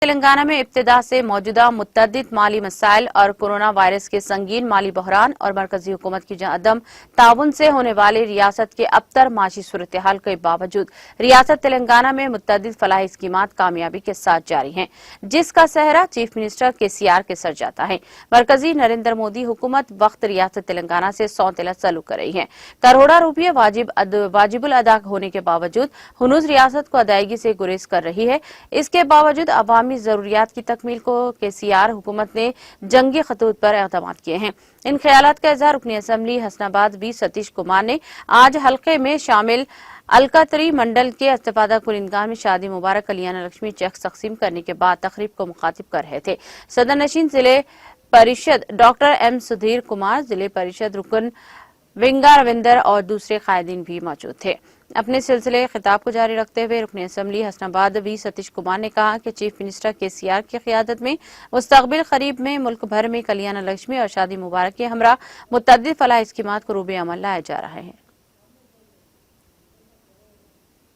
تلنگانہ میں ابتدا سے موجودہ متعدد مالی مسائل اور کورونا وائرس کے سنگین مالی بحران اور مرکزی حکومت کی عدم تعاون سے ہونے والے ریاست کے ابتر معاشی صورتحال کے باوجود ریاست تلنگانہ میں متعدد فلاحی اسکیمات کامیابی کے ساتھ جاری ہیں، جس کا سہرا چیف منسٹر KCR کے سر جاتا ہے۔ مرکزی نریندر مودی حکومت وقت ریاست تلنگانہ سے سونتیلا سلوک کر رہی ہے۔ کروڑا روپے واجب الادا ہونے کے باوجود ہنوز ریاست کو ادائیگی سے گریز کر رہی ہے۔ اس کے باوجود عوامی ضروریات کی تکمیل کو KCR حکومت نے جنگی خطوط پر اقدامات کیے ہیں۔ ان خیالات کا اظہار رکن اسمبلی حسن آباد V ستیش کمار نے آج حلقے میں شامل الکاتری منڈل کے استفادہ کنندگان میں شادی مبارک کلیانہ لکشمی چیک تقسیم کرنے کے بعد تقریب کو مخاطب کر رہے تھے۔ صدر نشین ضلع پریشد ڈاکٹر M سدھیر کمار، ضلع پریشد رکن ونگا رویندر اور دوسرے قائدین بھی موجود تھے۔ اپنے سلسلے خطاب کو جاری رکھتے ہوئے رکن اسمبلی حسن آباد V ستیش کمار نے کہا کہ چیف منسٹر KCR کی قیادت میں مستقبل قریب میں ملک بھر میں کلیانہ لکشمی اور شادی مبارک کے ہمراہ متعدد فلاحی اسکیمات کو روبے عمل لایا جا رہا ہے۔